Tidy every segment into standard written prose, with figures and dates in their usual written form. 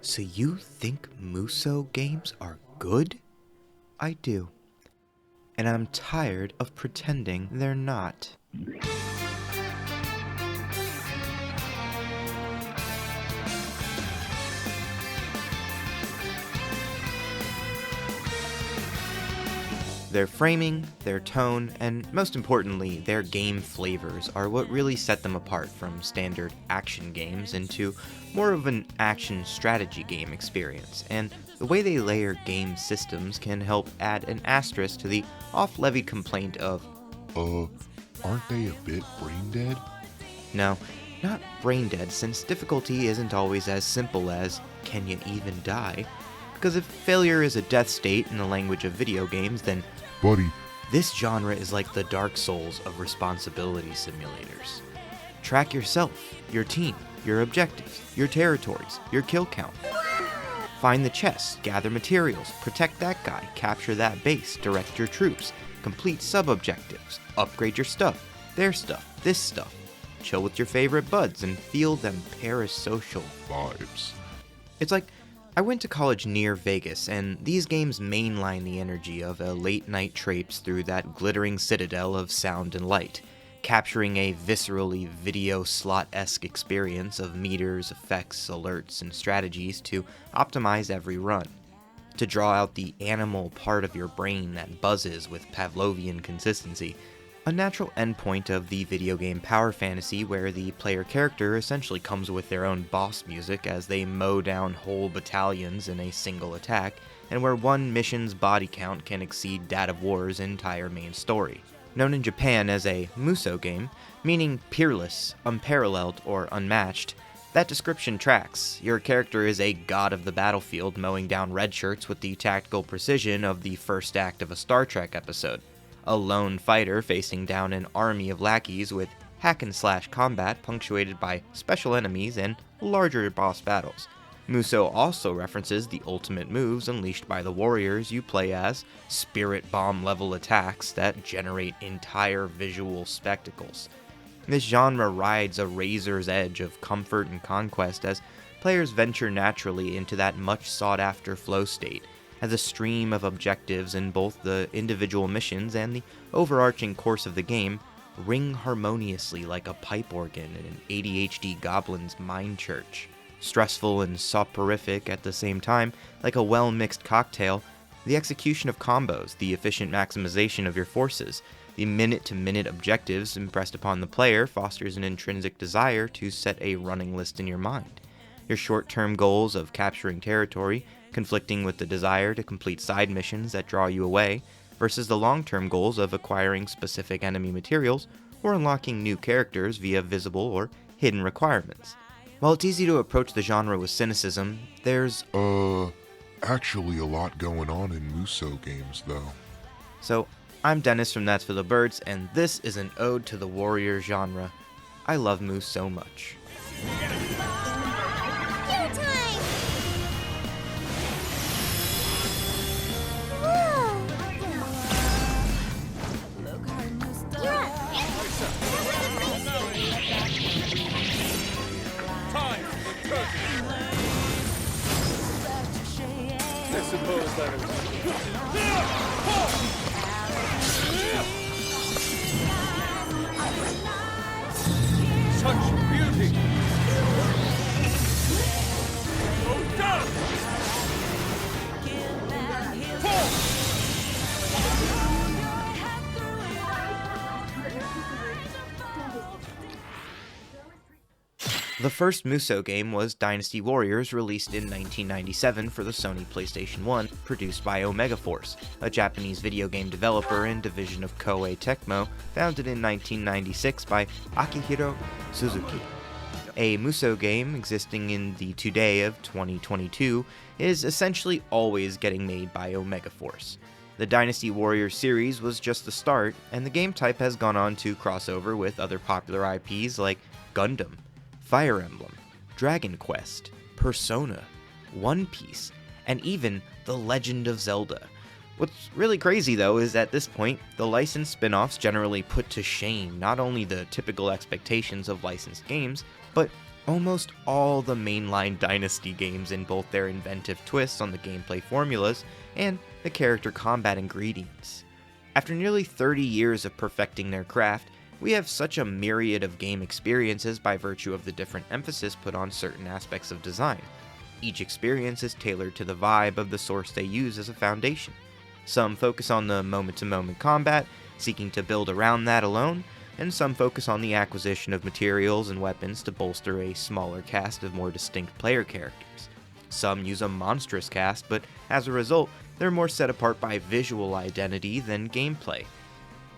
So you think Musou games are good? I do. And I'm tired of pretending they're not. Their framing, their tone, and most importantly, their game flavors are what really set them apart from standard action games into more of an action strategy game experience, and the way they layer game systems can help add an asterisk to the oft-levied complaint of, aren't they a bit brain dead? no, not brain dead, since difficulty isn't always as simple as, can you even die? Because if failure is a death state in the language of video games, then Buddy, this genre is like the Dark Souls of responsibility simulators. Track yourself, your team, your objectives, your territories, your kill count. Find the chest, gather materials, protect that guy, capture that base, direct your troops, complete sub-objectives, upgrade your stuff, their stuff, this stuff. Chill with your favorite buds and feel them parasocial vibes. It's like, I went to college near Vegas, and these games mainline the energy of a late-night traipse through that glittering citadel of sound and light, capturing a viscerally video slot-esque experience of meters, effects, alerts, and strategies to optimize every run. To draw out the animal part of your brain that buzzes with Pavlovian consistency, a natural endpoint of the video game power fantasy where the player character essentially comes with their own boss music as they mow down whole battalions in a single attack, and where one mission's body count can exceed that of War's entire main story. Known in Japan as a Musou game, meaning peerless, unparalleled, or unmatched, that description tracks. Your character is a god of the battlefield mowing down red shirts with the tactical precision of the first act of a Star Trek episode. A lone fighter facing down an army of lackeys with hack-and-slash combat punctuated by special enemies and larger boss battles. Musou also references the ultimate moves unleashed by the warriors you play as, spirit bomb level attacks that generate entire visual spectacles. This genre rides a razor's edge of comfort and conquest as players venture naturally into that much sought-after flow state, as a stream of objectives in both the individual missions and the overarching course of the game ring harmoniously like a pipe organ in an ADHD goblin's mind church. Stressful and soporific at the same time, like a well-mixed cocktail, the execution of combos, the efficient maximization of your forces, the minute-to-minute objectives impressed upon the player fosters an intrinsic desire to set a running list in your mind. Your short-term goals of capturing territory conflicting with the desire to complete side missions that draw you away, versus the long-term goals of acquiring specific enemy materials or unlocking new characters via visible or hidden requirements. While it's easy to approach the genre with cynicism, there's actually a lot going on in Musou games, though. So, I'm Dennis from That's for the Birds, and this is an ode to the warrior genre. I love Moose so much. Such beauty! Oh, down! The first Musou game was Dynasty Warriors, released in 1997 for the Sony PlayStation 1, produced by Omega Force, a Japanese video game developer and division of Koei Tecmo, founded in 1996 by Akihiro Suzuki. A Musou game existing in the today of 2022 is essentially always getting made by Omega Force. The Dynasty Warriors series was just the start, and the game type has gone on to cross over with other popular IPs like Gundam, Fire Emblem, Dragon Quest, Persona, One Piece, and even The Legend of Zelda. What's really crazy though is at this point, the licensed spin-offs generally put to shame not only the typical expectations of licensed games, but Almost all the mainline Dynasty games in both their inventive twists on the gameplay formulas and the character combat ingredients. After nearly 30 years of perfecting their craft, we have such a myriad of game experiences by virtue of the different emphasis put on certain aspects of design. Each experience is tailored to the vibe of the source they use as a foundation. Some focus on the moment-to-moment combat, seeking to build around that alone, and some focus on the acquisition of materials and weapons to bolster a smaller cast of more distinct player characters. Some use a monstrous cast, but as a result, they're more set apart by visual identity than gameplay.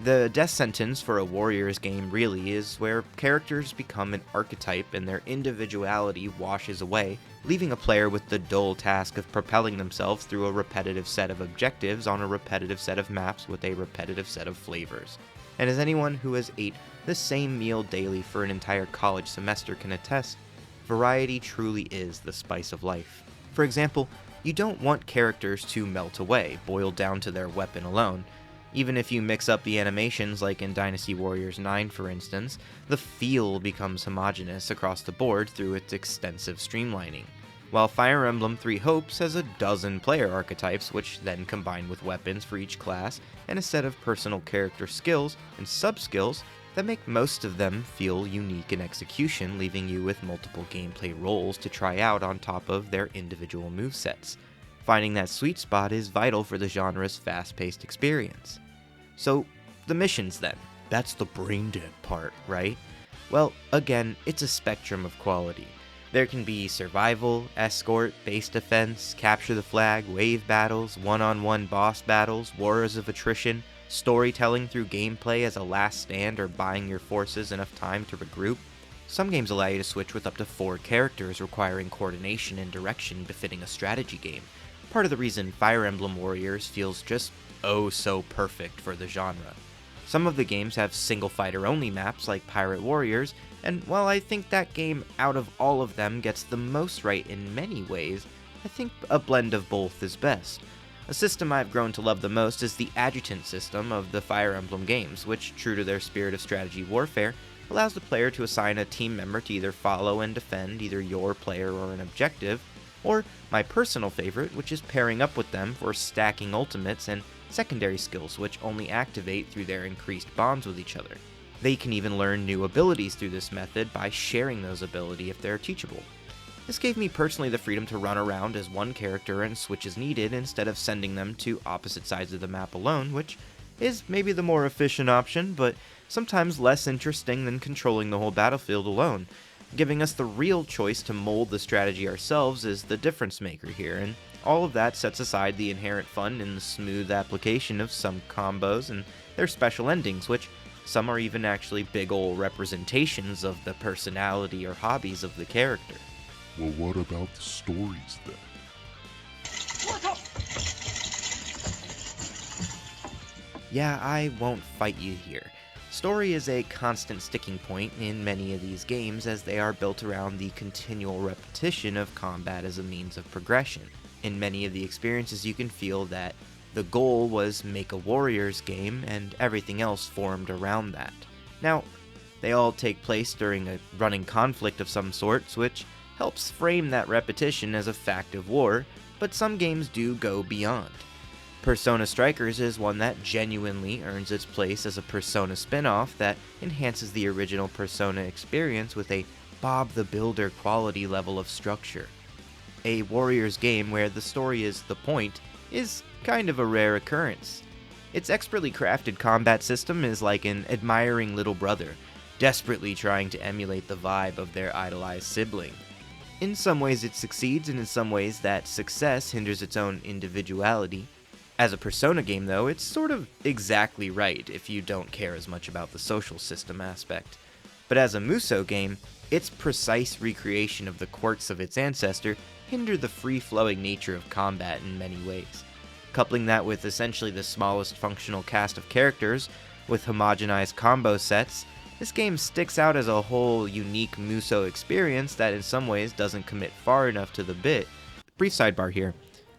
The death sentence for a Warriors game really is where characters become an archetype and their individuality washes away, leaving a player with the dull task of propelling themselves through a repetitive set of objectives on a repetitive set of maps with a repetitive set of flavors. And as anyone who has ate the same meal daily for an entire college semester can attest, variety truly is the spice of life. For example, you don't want characters to melt away, boiled down to their weapon alone. Even if you mix up the animations like in Dynasty Warriors 9 for instance, the feel becomes homogeneous across the board through its extensive streamlining. While Fire Emblem Three Hopes has a dozen player archetypes which then combine with weapons for each class and a set of personal character skills and sub-skills that make most of them feel unique in execution, leaving you with multiple gameplay roles to try out on top of their individual movesets. Finding that sweet spot is vital for the genre's fast-paced experience. So, the missions then. That's the brain-dead part, right? Well, again, it's a spectrum of quality. There can be survival, escort, base defense, capture the flag, wave battles, one-on-one boss battles, wars of attrition, storytelling through gameplay as a last stand or buying your forces enough time to regroup. Some games allow you to switch with up to 4 characters, requiring coordination and direction befitting a strategy game. Part of the reason Fire Emblem Warriors feels just oh so perfect for the genre. Some of the games have single fighter only maps like Pirate Warriors, and while I think that game out of all of them gets the most right in many ways, I think a blend of both is best. A system I've grown to love the most is the adjutant system of the Fire Emblem games, which, true to their spirit of strategy warfare, allows the player to assign a team member to either follow and defend either your player or an objective, or my personal favorite, which is pairing up with them for stacking ultimates and secondary skills which only activate through their increased bonds with each other. They can even learn new abilities through this method by sharing those abilities if they're teachable. This gave me personally the freedom to run around as one character and switch as needed instead of sending them to opposite sides of the map alone, which is maybe the more efficient option, but sometimes less interesting than controlling the whole battlefield alone. Giving us the real choice to mold the strategy ourselves is the difference maker here, and all of that sets aside the inherent fun in the smooth application of some combos and their special endings, which some are even actually big ol' representations of the personality or hobbies of the character. Well, what about the stories then? Yeah, I won't fight you here. Story is a constant sticking point in many of these games as they are built around the continual repetition of combat as a means of progression. In many of the experiences you can feel that the goal was make a Warriors game and everything else formed around that. Now, they all take place during a running conflict of some sorts, which helps frame that repetition as a fact of war, but some games do go beyond. Persona Strikers is one that genuinely earns its place as a Persona spin-off that enhances the original Persona experience with a Bob the Builder quality level of structure. A Warriors game where the story is the point is kind of a rare occurrence. Its expertly crafted combat system is like an admiring little brother, desperately trying to emulate the vibe of their idolized sibling. In some ways it succeeds, and in some ways that success hinders its own individuality. As a Persona game though, it's sort of exactly right if you don't care as much about the social system aspect. But as a Musou game, its precise recreation of the quirks of its ancestor hinder the free-flowing nature of combat in many ways. Coupling that with essentially the smallest functional cast of characters, with homogenized combo sets, this game sticks out as a whole unique Musou experience that in some ways doesn't commit far enough to the bit. Brief sidebar here.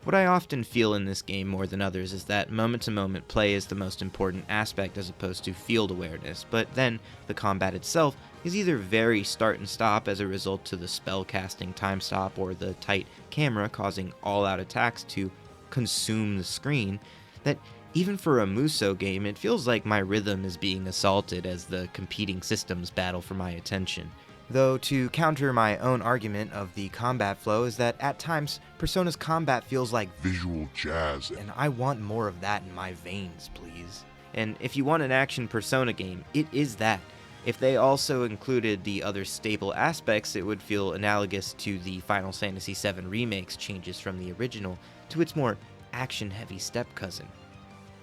What I often feel in this game more than others is that moment-to-moment play is the most important aspect as opposed to field awareness, but then the combat itself is either very start and stop as a result to the spellcasting time stop or the tight camera causing all-out attacks to consume the screen, that even for a Musou game it feels like my rhythm is being assaulted as the competing systems battle for my attention. Though to counter my own argument of the combat flow is that at times Persona's combat feels like Visual jazz. and I want more of that in my veins, please. And if you want an action Persona game, it is that. If they also included the other staple aspects, it would feel analogous to the Final Fantasy VII Remake's changes from the original to its more action-heavy step-cousin.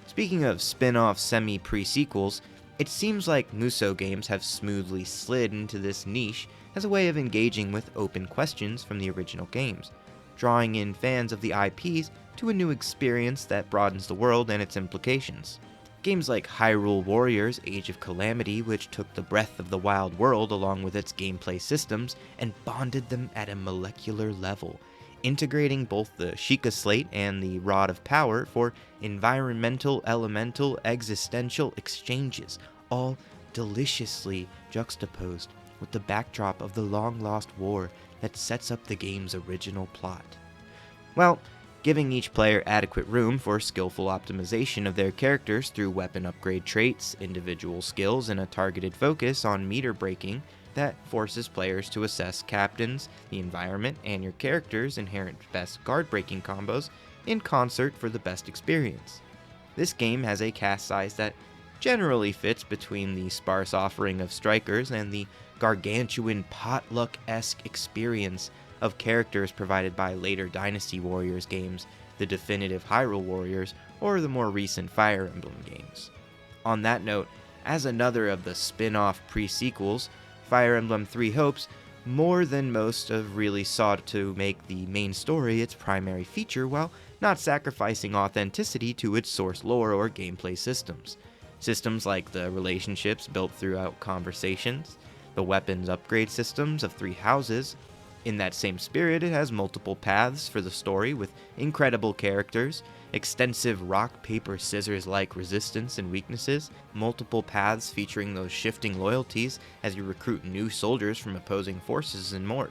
Speaking of spin-off semi-pre-sequels, it seems like Musou games have smoothly slid into this niche as a way of engaging with open questions from the original games, drawing in fans of the IPs to a new experience that broadens the world and its implications. Games like Hyrule Warriors: Age of Calamity, which took the breath of the wild world along with its gameplay systems and bonded them at a molecular level, integrating both the Sheikah Slate and the Rod of Power for environmental, elemental, existential exchanges, all deliciously juxtaposed with the backdrop of the long-lost war that sets up the game's original plot. Well, giving each player adequate room for skillful optimization of their characters through weapon upgrade traits, individual skills, and a targeted focus on meter breaking that forces players to assess captains, the environment, and your character's inherent best guard-breaking combos in concert for the best experience. This game has a cast size that generally fits between the sparse offering of strikers and the gargantuan potluck-esque experience of characters provided by later Dynasty Warriors games, the definitive Hyrule Warriors, or the more recent Fire Emblem games. On that note, as another of the spin-off pre-sequels, Fire Emblem Three Hopes more than most have really sought to make the main story its primary feature while not sacrificing authenticity to its source lore or gameplay systems. Systems like the relationships built throughout conversations, the weapons upgrade systems of Three Houses. In that same spirit, it has multiple paths for the story with incredible characters, extensive rock, paper, scissors-like resistance and weaknesses, multiple paths featuring those shifting loyalties as you recruit new soldiers from opposing forces, and more.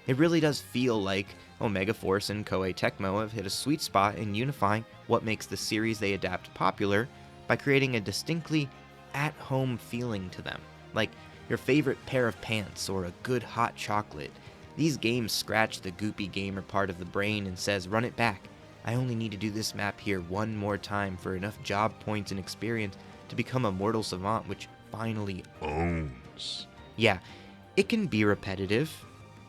It really does feel like Omega Force and Koei Tecmo have hit a sweet spot in unifying what makes the series they adapt popular by creating a distinctly at-home feeling to them, like your favorite pair of pants or a good hot chocolate. These games scratch the goopy gamer part of the brain and says, run it back. I only need to do this map here one more time for enough job points and experience to become a mortal savant, which finally Owns. Yeah, it can be repetitive.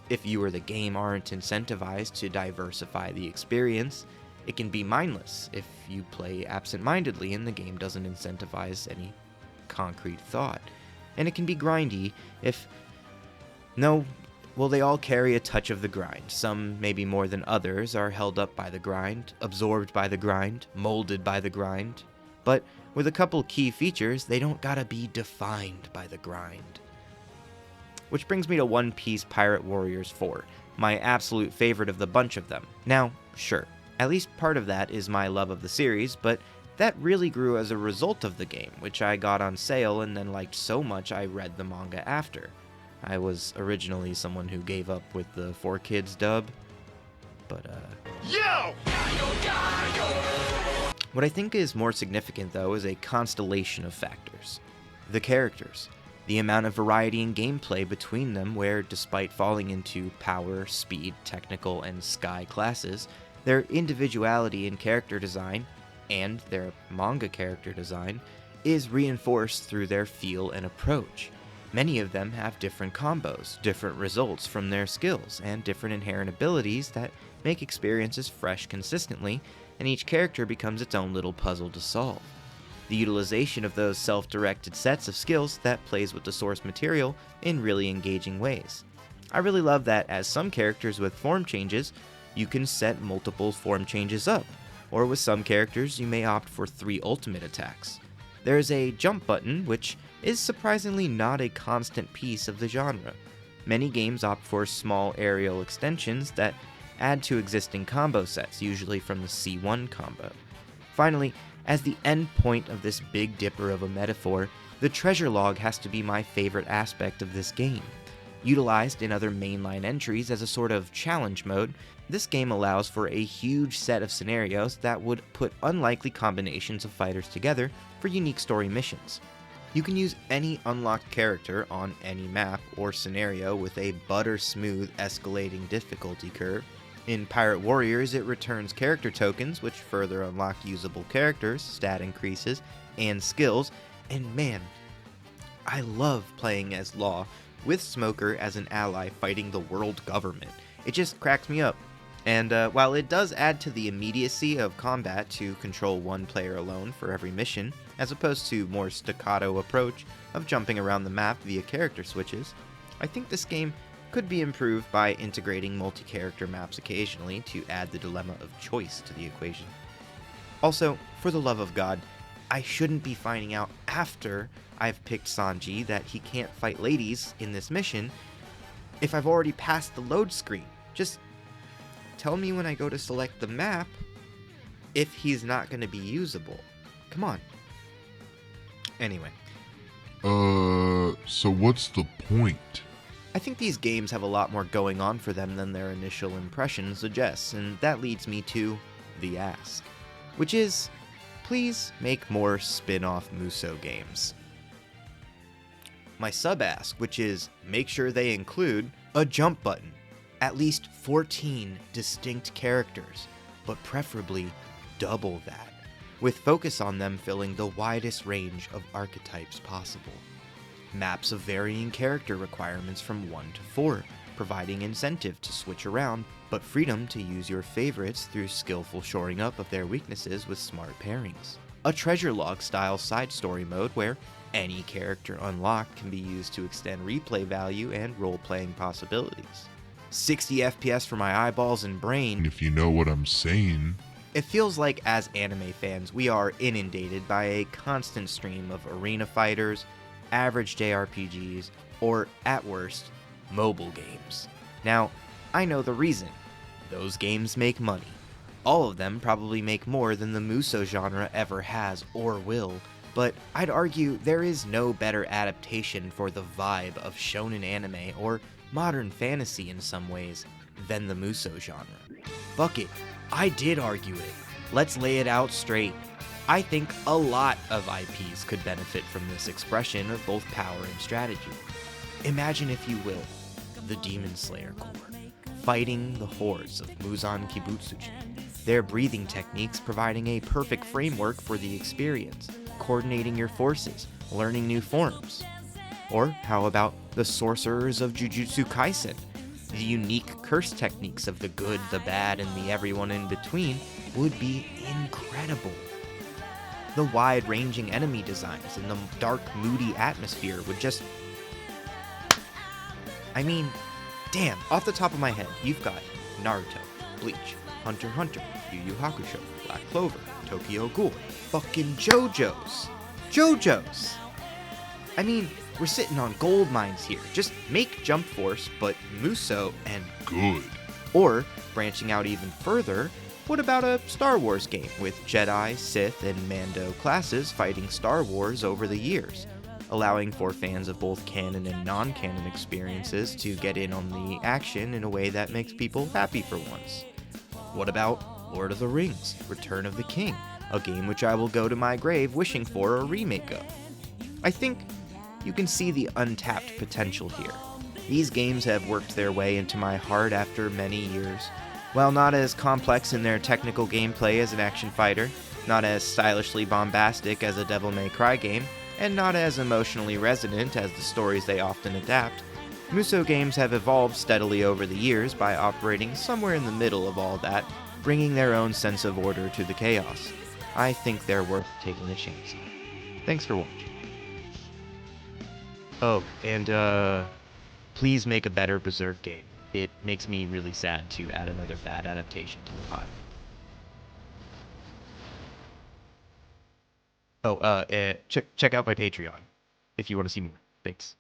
If you or the game aren't incentivized to diversify the experience, it can be mindless if you play absent-mindedly and the game doesn't incentivize any concrete thought. And it can be grindy if... No, well, they all carry a touch of the grind. Some, maybe more than others, are held up by the grind, absorbed by the grind, molded by the grind. But with a couple key features, they don't gotta be defined by the grind. Which brings me to One Piece Pirate Warriors 4, my absolute favorite of the bunch of them. Now, sure, at least part of that is my love of the series, but that really grew as a result of the game, which I got on sale and then liked so much I read the manga after. I was originally someone who gave up with the 4Kids dub, but Yo! What I think is more significant, though, is a constellation of factors. The characters. The amount of variety in gameplay between them where, despite falling into power, speed, technical, and sky classes, their individuality in character design, and their manga character design, is reinforced through their feel and approach. Many of them have different combos, different results from their skills, and different inherent abilities that make experiences fresh consistently, and each character becomes its own little puzzle to solve. The utilization of those self-directed sets of skills that plays with the source material in really engaging ways. I really love that as some characters with form changes, you can set multiple form changes up, or with some characters you may opt for 3 ultimate attacks. There is a jump button, which is surprisingly not a constant piece of the genre. Many games opt for small aerial extensions that add to existing combo sets, usually from the C1 combo. Finally, as the end point of this Big Dipper of a metaphor, the treasure log has to be my favorite aspect of this game. Utilized in other mainline entries as a sort of challenge mode, this game allows for a huge set of scenarios that would put unlikely combinations of fighters together for unique story missions. You can use any unlocked character on any map or scenario with a butter-smooth escalating difficulty curve. In Pirate Warriors, it returns character tokens, which further unlock usable characters, stat increases, and skills, and man, I love playing as Law, with Smoker as an ally fighting the world government. It just cracks me up. And while it does add to the immediacy of combat to control one player alone for every mission, as opposed to more staccato approach of jumping around the map via character switches, I think this game could be improved by integrating multi-character maps occasionally to add the dilemma of choice to the equation. Also, for the love of God, I shouldn't be finding out after I've picked Sanji that he can't fight ladies in this mission if I've already passed the load screen. Just tell me when I go to select the map if he's not going to be usable. Come on. Anyway. So what's the point? I think these games have a lot more going on for them than their initial impression suggests, and that leads me to the ask, which is, please make more spin-off Musou games. My sub-ask, which is, make sure they include a jump button, at least 14 distinct characters, but preferably double that, with focus on them filling the widest range of archetypes possible. Maps of varying character requirements from 1 to 4, providing incentive to switch around, but freedom to use your favorites through skillful shoring up of their weaknesses with smart pairings. A treasure log style side story mode where any character unlocked can be used to extend replay value and role-playing possibilities. 60 FPS for my eyeballs and brain. If you know what I'm saying. It feels like as anime fans, we are inundated by a constant stream of arena fighters, average JRPGs, or at worst, mobile games. Now, I know the reason. Those games make money. All of them probably make more than the Musou genre ever has or will, but I'd argue there is no better adaptation for the vibe of shonen anime or modern fantasy in some ways than the Musou genre. Fuck it, I did argue it. Let's lay it out straight. I think a lot of IPs could benefit from this expression of both power and strategy. Imagine, if you will, the Demon Slayer Corps, fighting the hordes of Muzan Kibutsuji, their breathing techniques providing a perfect framework for the experience, coordinating your forces, learning new forms. Or how about the Sorcerers of Jujutsu Kaisen? The unique curse techniques of the good, the bad, and the everyone in between would be incredible. The wide-ranging enemy designs and the dark, moody atmosphere would just... I mean, damn, off the top of my head, you've got Naruto, Bleach, Hunter x Hunter, Yu Yu Hakusho, Black Clover, Tokyo Ghoul, fucking JoJo's! I mean, we're sitting on gold mines here. Just make Jump Force, but Musou and Good. Or, branching out even further, what about a Star Wars game with Jedi, Sith, and Mando classes fighting Star Wars over the years, allowing for fans of both canon and non-canon experiences to get in on the action in a way that makes people happy for once? What about Lord of the Rings, Return of the King, a game which I will go to my grave wishing for a remake of? I think you can see the untapped potential here. These games have worked their way into my heart after many years. While not as complex in their technical gameplay as an action fighter, not as stylishly bombastic as a Devil May Cry game, and not as emotionally resonant as the stories they often adapt, Musou games have evolved steadily over the years by operating somewhere in the middle of all that, bringing their own sense of order to the chaos. I think they're worth taking a chance on. Thanks for watching. Oh, and please make a better Berserk game. It makes me really sad to add another bad adaptation to the pile. Oh, check out my Patreon if you want to see more. Thanks.